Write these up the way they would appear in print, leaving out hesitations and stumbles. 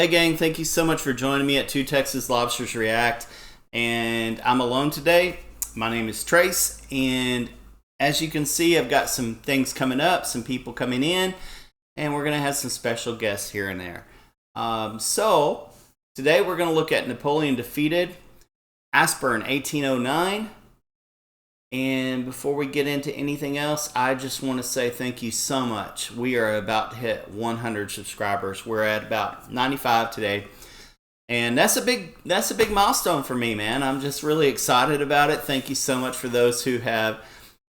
Hey gang, thank you so much for joining me at Two Texas Lobsters React. And I'm alone today. My name is Trace, and as you can see, I've got some things coming up, some people coming in, and we're going to have some special guests here and there. So today we're going to look at Napoleon defeated Aspern 1809. And before we get into anything else, I just want to say thank you so much. We are about to hit 100 subscribers. We're at about 95 today. And that's a big milestone for me, man. I'm just really excited about it. Thank you so much for those who have,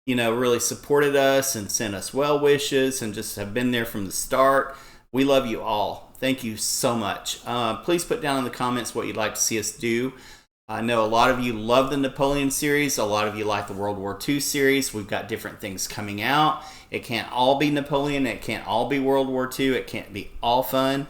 really supported us and sent us well wishes and just have been there from the start. We love you all. Thank you so much. Please put down in the comments what you'd like to see us do. I know a lot of you love the Napoleon series. A lot of you like the World War II series. We've got different things coming out. It can't all be Napoleon. It can't all be World War II. It can't be all fun.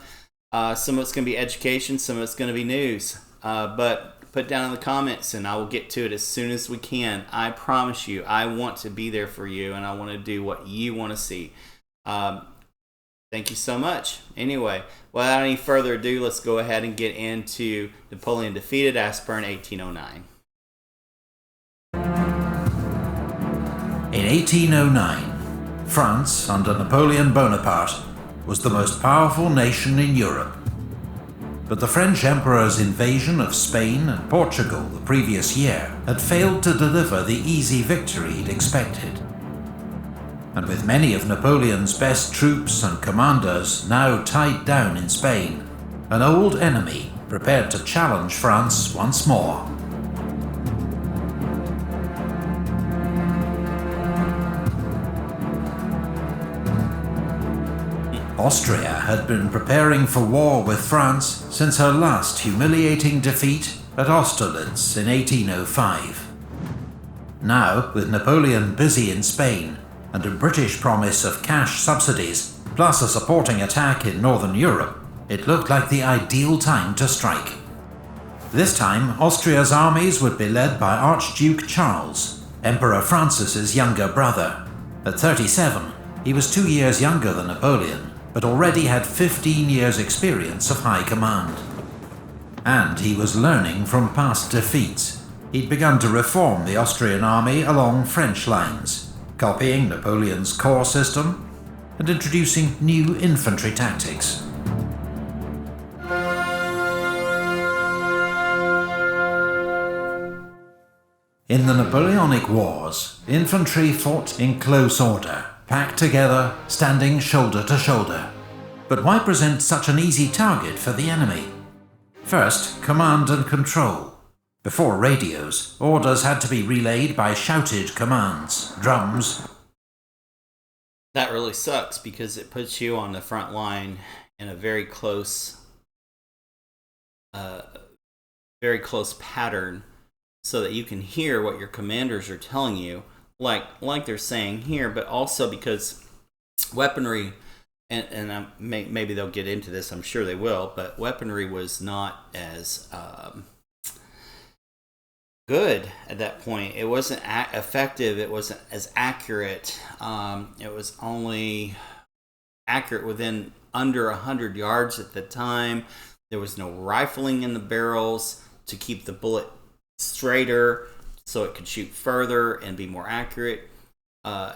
Some of it's going to be education. Some of it's going to be news. But put down in the comments and I will get to it as soon as we can. I promise you, I want to be there for you and I want to do what you want to see. Thank you so much. Anyway, without any further ado, let's go ahead and get into Napoleon defeated Aspern 1809. In 1809, France, under Napoleon Bonaparte, was the most powerful nation in Europe. But the French Emperor's invasion of Spain and Portugal the previous year had failed to deliver the easy victory he'd expected. And with many of Napoleon's best troops and commanders now tied down in Spain, an old enemy prepared to challenge France once more. Austria had been preparing for war with France since her last humiliating defeat at Austerlitz in 1805. Now, with Napoleon busy in Spain, and a British promise of cash subsidies, plus a supporting attack in Northern Europe, it looked like the ideal time to strike. This time, Austria's armies would be led by Archduke Charles, Emperor Francis's younger brother. At 37, he was 2 years younger than Napoleon, but already had 15 years' experience of high command. And he was learning from past defeats. He'd begun to reform the Austrian army along French lines, copying Napoleon's corps system and introducing new infantry tactics. In the Napoleonic Wars, infantry fought in close order, packed together, standing shoulder to shoulder. But why present such an easy target for the enemy? First, command and control. Before radios, orders had to be relayed by shouted commands, drums. That really sucks because it puts you on the front line in a very close pattern so that you can hear what your commanders are telling you, like they're saying here, but also because weaponry, and maybe they'll get into this, I'm sure they will, but weaponry was not as good at that point. It wasn't effective. It wasn't as accurate. It was only accurate within under 100 yards at the time. There was no rifling in the barrels to keep the bullet straighter so it could shoot further and be more accurate.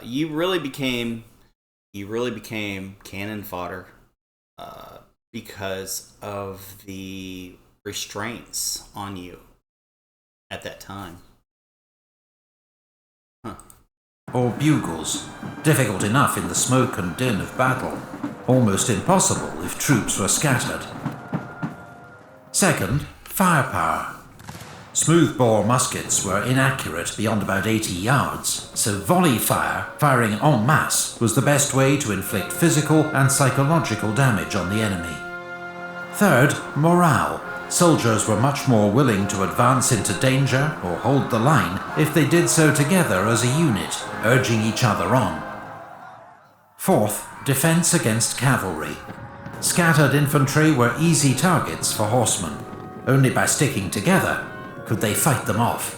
You really became cannon fodder because of the restraints on you at that time. Or bugles, difficult enough in the smoke and din of battle, almost impossible if troops were scattered. Second, firepower. Smoothbore muskets were inaccurate beyond about 80 yards, so volley fire, firing en masse, was the best way to inflict physical and psychological damage on the enemy. Third, morale. Soldiers were much more willing to advance into danger or hold the line if they did so together as a unit, urging each other on. Fourth, defense against cavalry. Scattered infantry were easy targets for horsemen. Only by sticking together could they fight them off.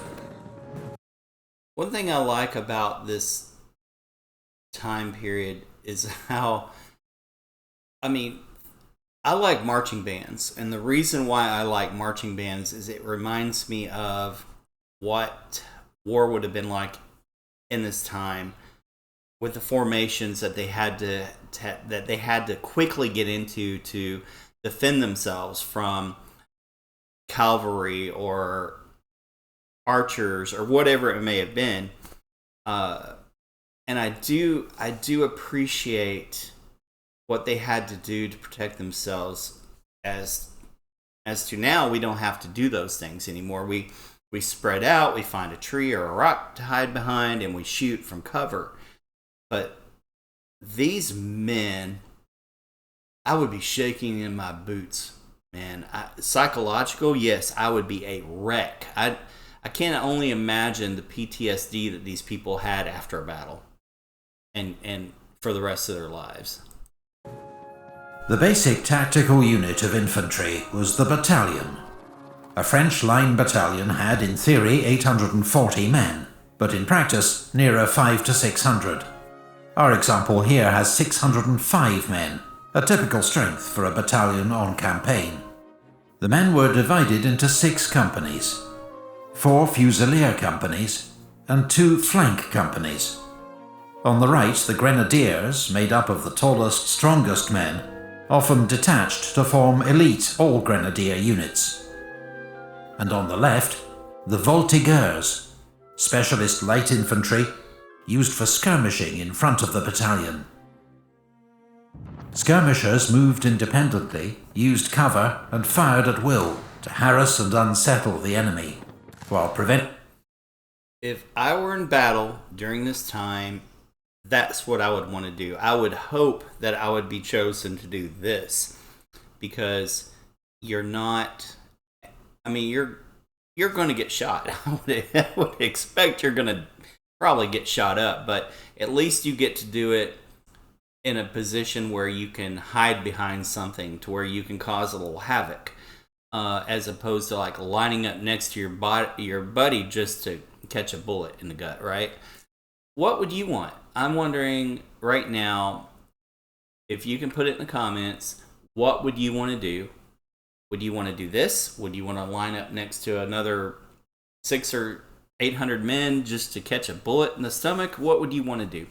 One thing I like about this time period is how, I like marching bands, and the reason why I like marching bands is it reminds me of what war would have been like in this time, with the formations that they had to quickly get into to defend themselves from cavalry or archers or whatever it may have been. And I do appreciate what they had to do to protect themselves. As to now, we don't have to do those things anymore. We spread out, we find a tree or a rock to hide behind, and we shoot from cover. But these men, I would be shaking in my boots, man. Psychological, yes, I would be a wreck. I can only imagine the PTSD that these people had after a battle, and for the rest of their lives. The basic tactical unit of infantry was the battalion. A French line battalion had, in theory, 840 men, but in practice, nearer 500 to 600. Our example here has 605 men, a typical strength for a battalion on campaign. The men were divided into 6 companies, 4 fusilier companies, and 2 flank companies. On the right, the grenadiers, made up of the tallest, strongest men, often detached to form elite all-grenadier units. And on the left, the voltigeurs, specialist light infantry, used for skirmishing in front of the battalion. Skirmishers moved independently, used cover, and fired at will to harass and unsettle the enemy, while If I were in battle during this time, that's what I would want to do. I would hope that I would be chosen to do this, because you're not, you're going to get shot. I would expect you're going to probably get shot up, but at least you get to do it in a position where you can hide behind something, to where you can cause a little havoc, as opposed to like lining up next to your buddy just to catch a bullet in the gut, right? What would you want? I'm wondering right now, if you can put it in the comments, what would you want to do? Would you want to do this? Would you want to line up next to another 600 or 800 men just to catch a bullet in the stomach? What would you want to do?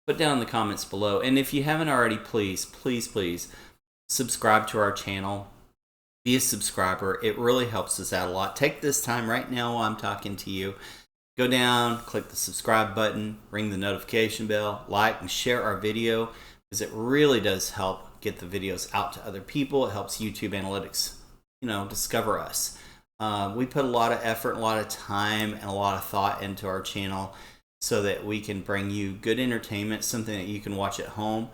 Put down in the comments below. And if you haven't already, please subscribe to our channel. Be a subscriber. It really helps us out a lot. Take this time right now while I'm talking to you. Go down, click the subscribe button, ring the notification bell, like and share our video, because it really does help get the videos out to other people. It helps YouTube analytics, discover us. We put a lot of effort, a lot of time, and a lot of thought into our channel so that we can bring you good entertainment, something that you can watch at home.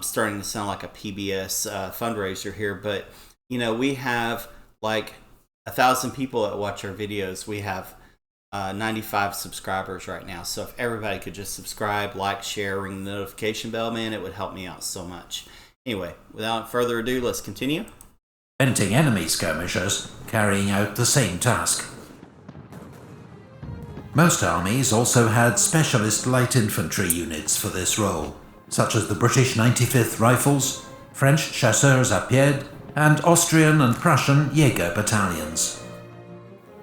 Starting to sound like a PBS fundraiser here, but we have like 1,000 people that watch our videos. We have 95 subscribers right now. So if everybody could just subscribe, like, share, ring the notification bell, man, it would help me out so much. Anyway, without further ado, let's continue. Preventing enemy skirmishers carrying out the same task. Most armies also had specialist light infantry units for this role, such as the British 95th Rifles, French Chasseurs à Pied, and Austrian and Prussian Jaeger battalions.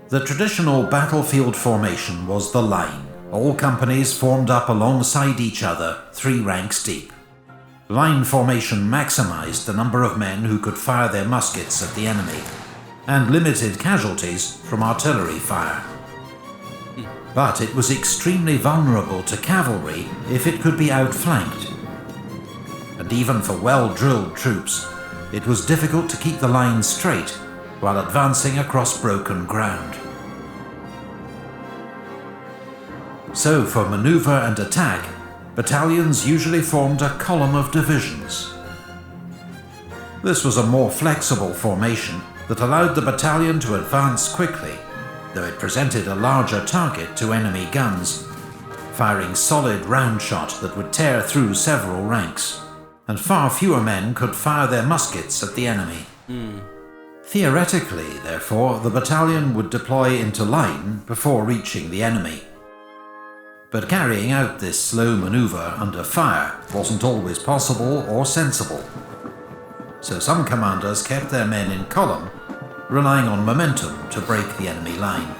The traditional battlefield formation was the line, all companies formed up alongside each other, 3 ranks deep. Line formation maximized the number of men who could fire their muskets at the enemy, and limited casualties from artillery fire. But it was extremely vulnerable to cavalry if it could be outflanked. And even for well-drilled troops, it was difficult to keep the line straight while advancing across broken ground. So for maneuver and attack, battalions usually formed a column of divisions. This was a more flexible formation that allowed the battalion to advance quickly, though it presented a larger target to enemy guns, firing solid round shot that would tear through several ranks, and far fewer men could fire their muskets at the enemy. Theoretically, therefore, the battalion would deploy into line before reaching the enemy. But carrying out this slow maneuver under fire wasn't always possible or sensible. so some commanders kept their men in column, relying on momentum to break the enemy line.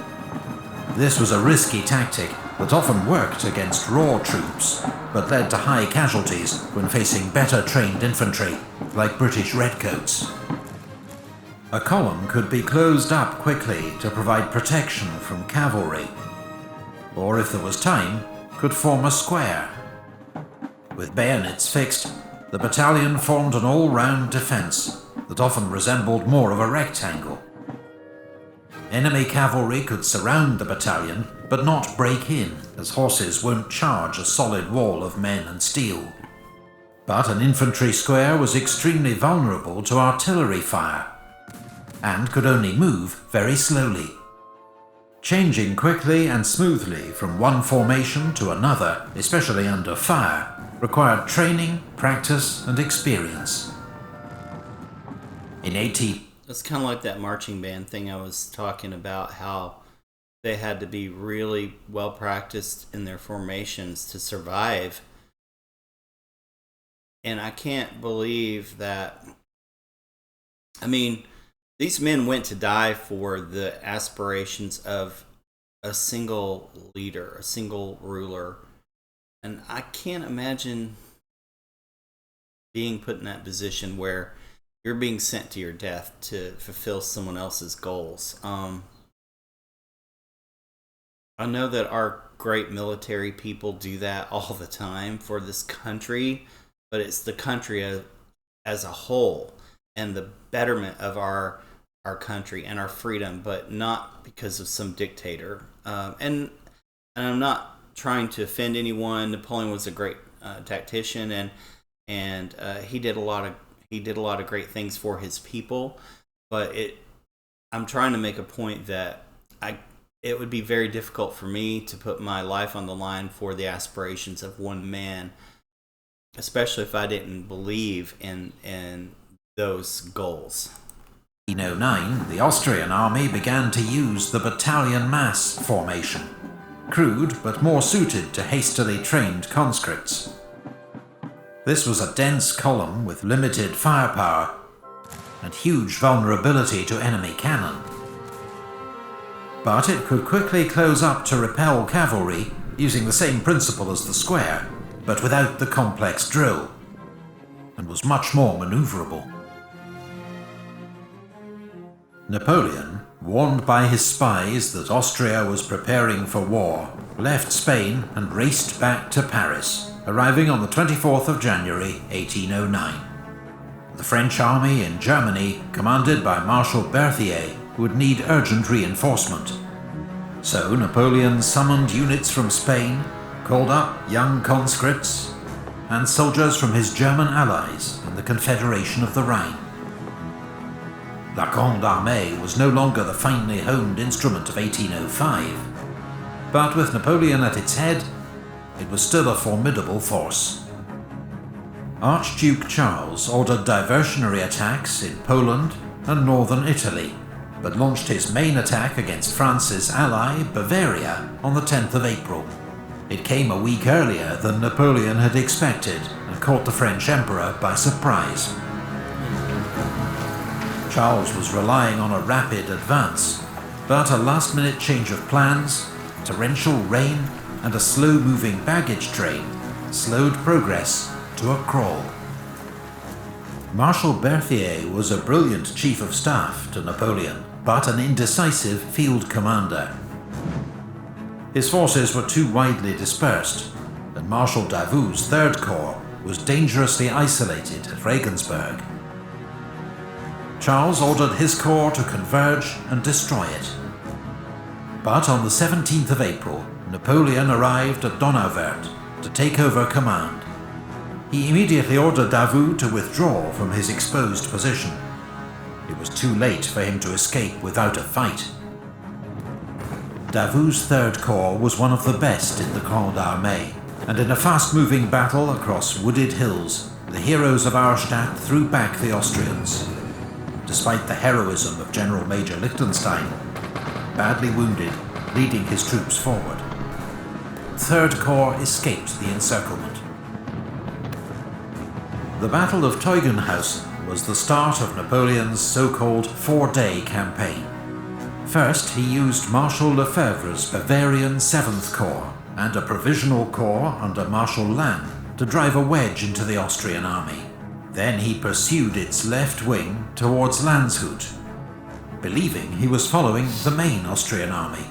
This was a risky tactic that often worked against raw troops, but led to high casualties when facing better trained infantry, like British redcoats. A column could be closed up quickly to provide protection from cavalry, or if there was time, could form a square. With bayonets fixed, the battalion formed an all-round defence that often resembled more of a rectangle. Enemy cavalry could surround the battalion, but not break in, as horses won't charge a solid wall of men and steel. But an infantry square was extremely vulnerable to artillery fire, and could only move very slowly. Changing quickly and smoothly from one formation to another, especially under fire, required training, practice, and experience. In 18... It's kind of like that marching band thing I was talking about, how they had to be really well practiced in their formations to survive. And I can't believe that. I mean, these men went to die for the aspirations of a single leader, a single ruler. And I can't imagine being put in that position where you're being sent to your death to fulfill someone else's goals. I know that our great military people do that all the time for this country, but it's the country as a whole and the betterment of our country and our freedom, but not because of some dictator. And I'm not trying to offend anyone. Napoleon was a great tactician, and he did a lot of great things for his people. But I'm trying to make a point that it would be very difficult for me to put my life on the line for the aspirations of one man, especially if I didn't believe in those goals. In 1809, the Austrian army began to use the battalion mass formation, crude but more suited to hastily trained conscripts. This was a dense column with limited firepower and huge vulnerability to enemy cannon. But it could quickly close up to repel cavalry using the same principle as the square, but without the complex drill, and was much more maneuverable. Napoleon, warned by his spies that Austria was preparing for war, left Spain and raced back to Paris, arriving on the 24th of January 1809. The French army in Germany, commanded by Marshal Berthier, would need urgent reinforcement. So Napoleon summoned units from Spain, called up young conscripts, and soldiers from his German allies in the Confederation of the Rhine. La Grande Armée was no longer the finely honed instrument of 1805, but with Napoleon at its head, it was still a formidable force. Archduke Charles ordered diversionary attacks in Poland and northern Italy, but launched his main attack against France's ally, Bavaria, on the 10th of April. It came a week earlier than Napoleon had expected and caught the French Emperor by surprise. Charles was relying on a rapid advance, but a last-minute change of plans, torrential rain, and a slow-moving baggage train slowed progress to a crawl. Marshal Berthier was a brilliant chief of staff to Napoleon, but an indecisive field commander. His forces were too widely dispersed, and Marshal Davout's Third Corps was dangerously isolated at Regensburg. Charles ordered his corps to converge and destroy it. But on the 17th of April, Napoleon arrived at Donauwörth to take over command. He immediately ordered Davout to withdraw from his exposed position. It was too late for him to escape without a fight. Davout's Third Corps was one of the best in the Grande Armée, and in a fast-moving battle across wooded hills, the heroes of Auerstadt threw back the Austrians. Despite the heroism of General Major Liechtenstein, badly wounded, leading his troops forward. Third Corps escaped the encirclement. The Battle of Teugn-Hausen was the start of Napoleon's so-called 4-day campaign. First, he used Marshal Lefebvre's Bavarian 7th Corps and a provisional corps under Marshal Lannes to drive a wedge into the Austrian army. Then he pursued its left wing towards Landshut, believing he was following the main Austrian army.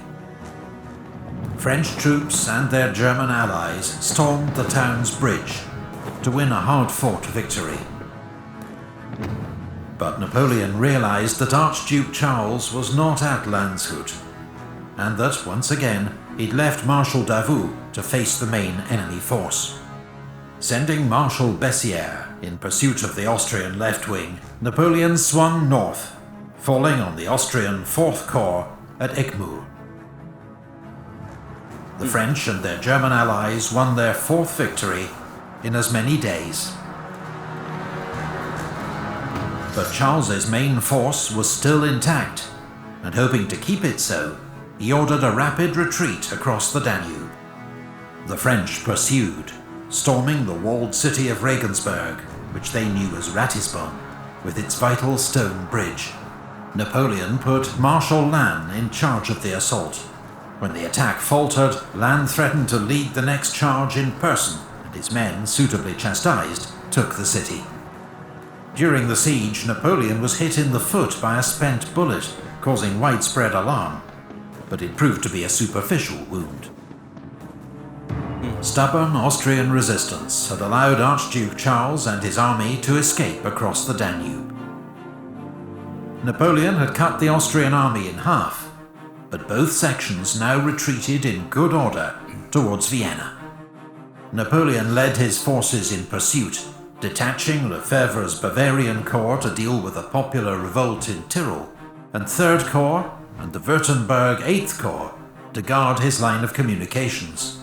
French troops and their German allies stormed the town's bridge to win a hard-fought victory. But Napoleon realized that Archduke Charles was not at Landshut, and that, once again, he'd left Marshal Davout to face the main enemy force. Sending Marshal Bessieres in pursuit of the Austrian left wing, Napoleon swung north, falling on the Austrian 4th Corps at Eckmühl. The French and their German allies won their 4th victory in as many days. But Charles's main force was still intact, and hoping to keep it so, he ordered a rapid retreat across the Danube. The French pursued, storming the walled city of Regensburg, which they knew as Ratisbon, with its vital stone bridge. Napoleon put Marshal Lannes in charge of the assault. When the attack faltered, Lannes threatened to lead the next charge in person, and his men, suitably chastised, took the city. During the siege, Napoleon was hit in the foot by a spent bullet, causing widespread alarm, but it proved to be a superficial wound. Stubborn Austrian resistance had allowed Archduke Charles and his army to escape across the Danube. Napoleon had cut the Austrian army in half, but both sections now retreated in good order towards Vienna. Napoleon led his forces in pursuit, detaching Lefebvre's Bavarian Corps to deal with a popular revolt in Tyrol, and 3rd Corps and the Württemberg 8th Corps to guard his line of communications.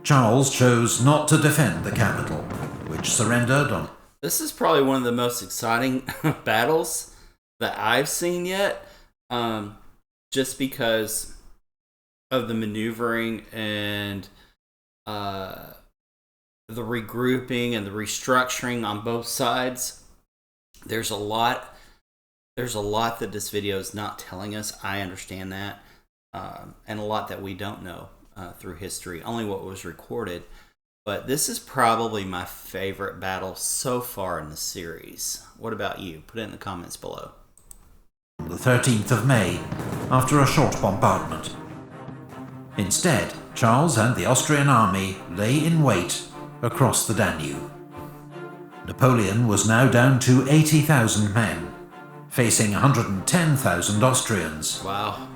Charles chose not to defend the capital, which surrendered on... This is probably one of the most exciting battles that I've seen yet, just because of the maneuvering and the regrouping and the restructuring on both sides. There's a lot that this video is not telling us. I understand that, and a lot that we don't know through history, only what was recorded. But this is probably my favorite battle so far in the series. What about you? Put it in the comments below. The 13th of May, after a short bombardment. Instead, Charles and the Austrian army lay in wait across the Danube. Napoleon was now down to 80,000 men, facing 110,000 Austrians. Wow.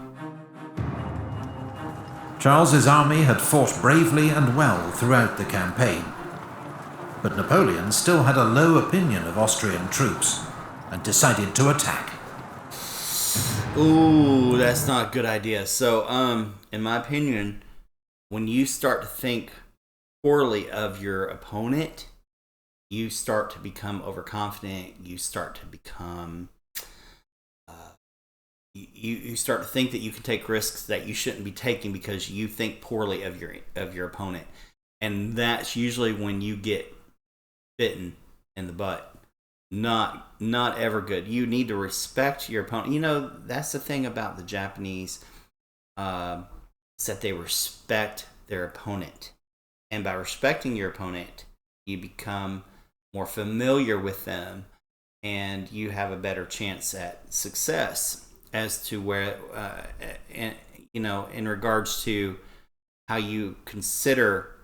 Charles's army had fought bravely and well throughout the campaign, but Napoleon still had a low opinion of Austrian troops and decided to attack. Ooh, that's not a good idea. So, in my opinion, when you start to think poorly of your opponent, you start to become overconfident. You start to become... You start to think that you can take risks that you shouldn't be taking because you think poorly of your opponent, and that's usually when you get bitten in the butt. Not ever good. You need to respect your opponent. You know, that's the thing about the Japanese, is that they respect their opponent, and by respecting your opponent, you become more familiar with them, and you have a better chance at success. As to where, in regards to how you consider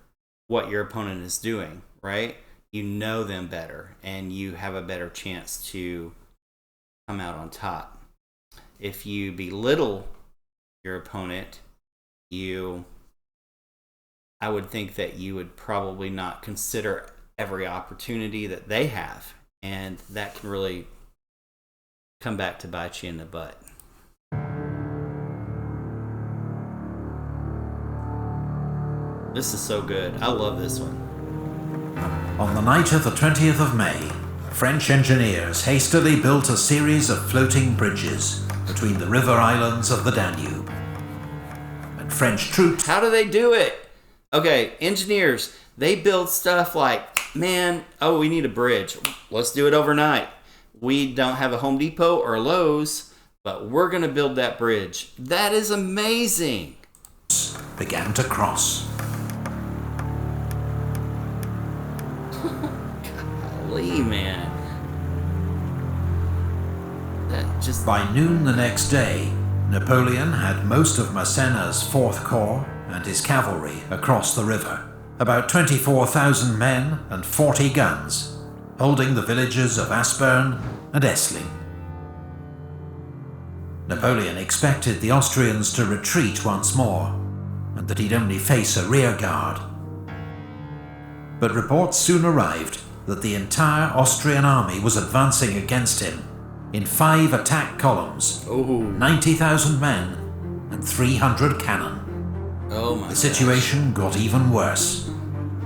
what your opponent is doing, right? You know them better, and you have a better chance to come out on top. If you belittle your opponent, I would think that you would probably not consider every opportunity that they have, and that can really come back to bite you in the butt. This is so good. I love this one. On the night of the 20th of May, French engineers hastily built a series of floating bridges between the river islands of the Danube. And French troops... How do they do it? Okay, engineers, they build stuff like man, oh, we need a bridge. Let's do it overnight. We don't have a Home Depot or a Lowe's, but we're going to build that bridge. That is amazing. Began to cross. Golly, man. That just... By noon the next day, Napoleon had most of Massena's 4th Corps and his cavalry across the river, about 24,000 men and 40 guns, holding the villages of Aspern and Essling. Napoleon expected the Austrians to retreat once more, and that he'd only face a rear guard. But reports soon arrived that the entire Austrian army was advancing against him in 5 attack columns, 90,000 men and 300 cannon. Oh my The situation got even worse.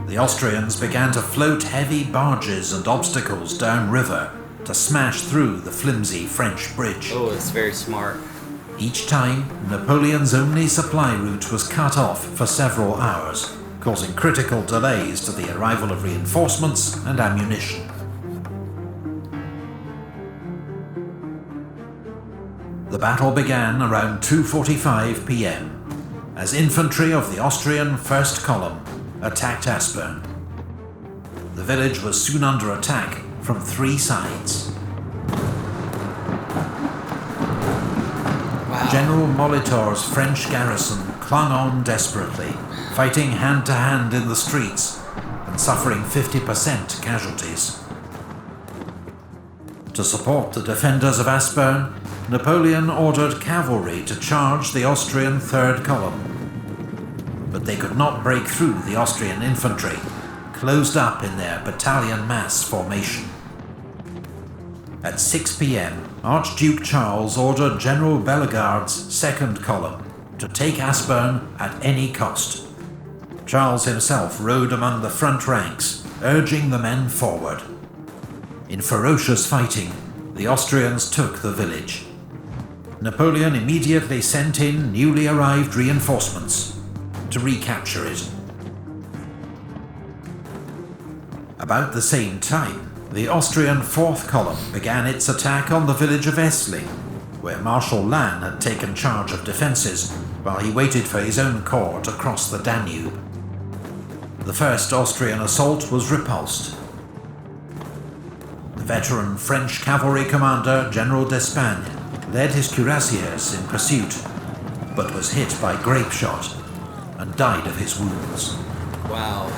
The Austrians began to float heavy barges and obstacles downriver to smash through the flimsy French bridge. Oh, it's very smart. Each time, Napoleon's only supply route was cut off for several hours, causing critical delays to the arrival of reinforcements and ammunition. The battle began around 2:45 p.m. as infantry of the Austrian First Column attacked Aspern. The village was soon under attack from 3 sides. Wow. General Molitor's French garrison clung on desperately, fighting hand-to-hand in the streets and suffering 50% casualties. To support the defenders of Aspern, Napoleon ordered cavalry to charge the Austrian Third Column. But they could not break through the Austrian infantry, closed up in their battalion mass formation. At 6 p.m, Archduke Charles ordered General Bellegarde's Second Column to take Aspern at any cost. Charles himself rode among the front ranks, urging the men forward. In ferocious fighting, the Austrians took the village. Napoleon immediately sent in newly arrived reinforcements to recapture it. About the same time, the Austrian Fourth Column began its attack on the village of Essling, where Marshal Lannes had taken charge of defences while he waited for his own corps to cross the Danube. The first Austrian assault was repulsed. The veteran French cavalry commander General d'Espagne led his cuirassiers in pursuit, but was hit by grape shot and died of his wounds. Wow.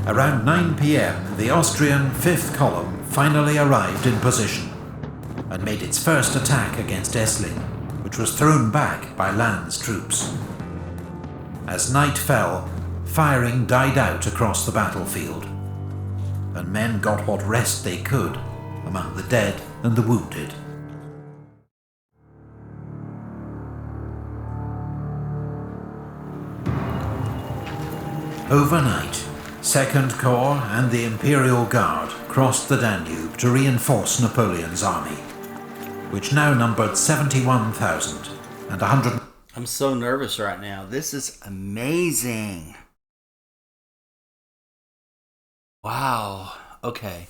Around 9 p.m, the Austrian Fifth Column finally arrived in position and made its first attack against Essling, which was thrown back by Lannes' troops. As night fell, firing died out across the battlefield, and men got what rest they could among the dead and the wounded. Overnight, Second Corps and the Imperial Guard crossed the Danube to reinforce Napoleon's army, which now numbered 71,000 and 100. I'm so nervous right now. This is amazing. Wow. Okay.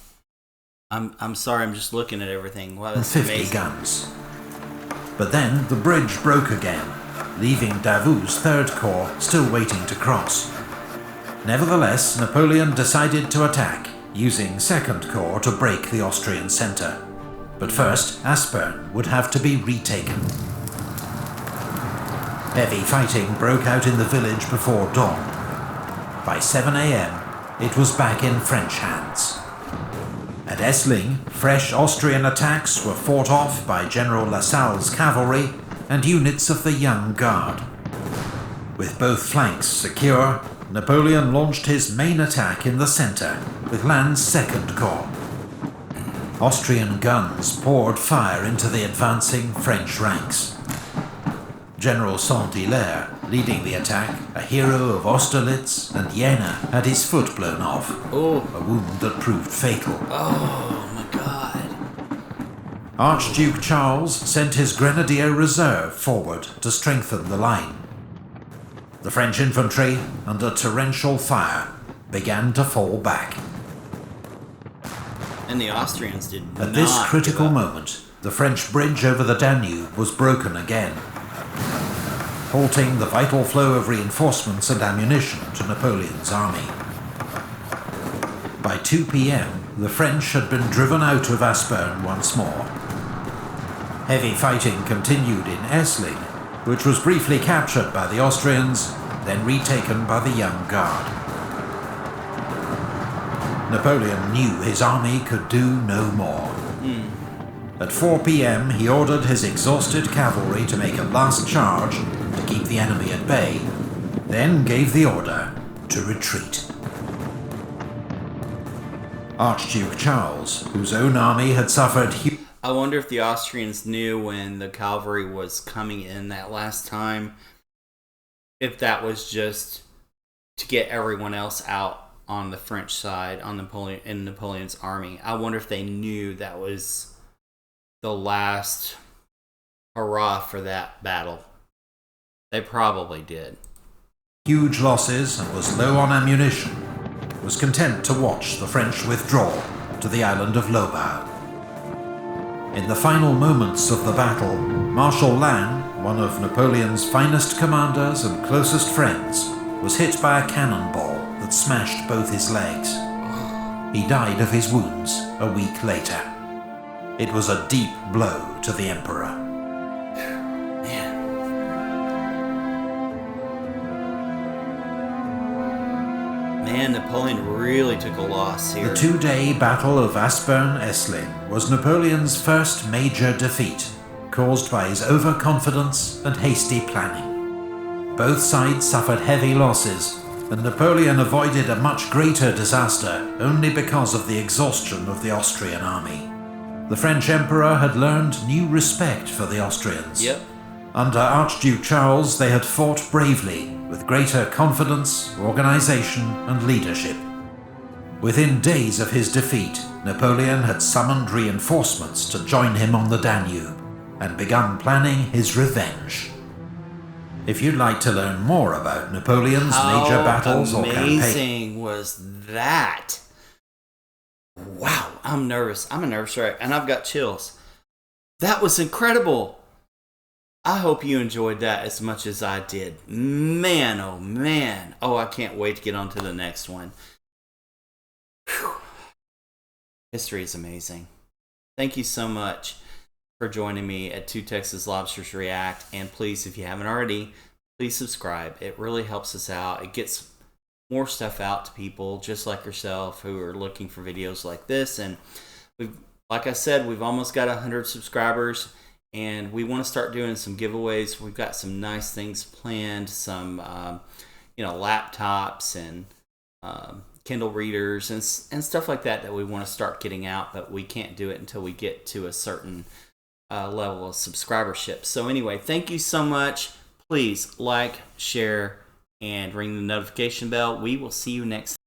I'm sorry, I'm just looking at everything. Wow, that's 50 amazing. guns. But then the bridge broke again, leaving Davout's Third Corps still waiting to cross. Nevertheless, Napoleon decided to attack, using Second Corps to break the Austrian centre. But first, Aspern would have to be retaken. Heavy fighting broke out in the village before dawn. By 7 a.m, it was back in French hands. At Essling, fresh Austrian attacks were fought off by General Lassalle's cavalry and units of the Young Guard. With both flanks secure, Napoleon launched his main attack in the centre with Lannes' Second Corps. Austrian guns poured fire into the advancing French ranks. General Saint-Hilaire, leading the attack, a hero of Austerlitz and Jena, had his foot blown off, a wound that proved fatal. Oh my God. Archduke Charles sent his Grenadier Reserve forward to strengthen the line. The French infantry, under torrential fire, began to fall back. And the Austrians did not At this critical give up. moment, the French bridge over the Danube was broken again, halting the vital flow of reinforcements and ammunition to Napoleon's army. By 2 p.m, the French had been driven out of Aspern once more. Heavy fighting continued in Essling, which was briefly captured by the Austrians, then retaken by the Young Guard. Napoleon knew his army could do no more. At 4 p.m, he ordered his exhausted cavalry to make a last charge to keep the enemy at bay, then gave the order to retreat. Archduke Charles, whose own army had suffered huge... I wonder if the Austrians knew when the cavalry was coming in that last time, if that was just to get everyone else out on the French side, on Napoleon in Napoleon's army. I wonder if they knew that was the last hurrah for that battle. They probably did. Huge losses and was low on ammunition, was content to watch the French withdraw to the island of Lobau. In the final moments of the battle, Marshal Lannes, one of Napoleon's finest commanders and closest friends, was hit by a cannonball that smashed both his legs. He died of his wounds a week later. It was a deep blow to the Emperor. Man, Napoleon really took a loss here. The 2-day Battle of Aspern-essling was Napoleon's first major defeat, caused by his overconfidence and hasty planning. Both sides suffered heavy losses, and Napoleon avoided a much greater disaster only because of the exhaustion of the Austrian army. The French Emperor had learned new respect for the Austrians. Yep. Under Archduke Charles, they had fought bravely, with greater confidence, organization, and leadership. Within days of his defeat, Napoleon had summoned reinforcements to join him on the Danube, and begun planning his revenge. If you'd like to learn more about Napoleon's major battles or campaigns... How amazing was that? Wow, I'm nervous. I'm a nervous wreck, and I've got chills. That was incredible. I hope you enjoyed that as much as I did. Man, oh man. Oh, I can't wait to get on to the next one. Whew. History is amazing. Thank you so much for joining me at 2 Texas Lobsters React. And please, if you haven't already, please subscribe. It really helps us out. It gets more stuff out to people just like yourself who are looking for videos like this. And like I said, we've almost got 100 subscribers. And we want to start doing some giveaways. We've got some nice things planned, some laptops and Kindle readers and stuff like that we want to start getting out, but we can't do it until we get to a certain level of subscribership. So anyway, thank you so much. Please like, share, and ring the notification bell. We will see you next time.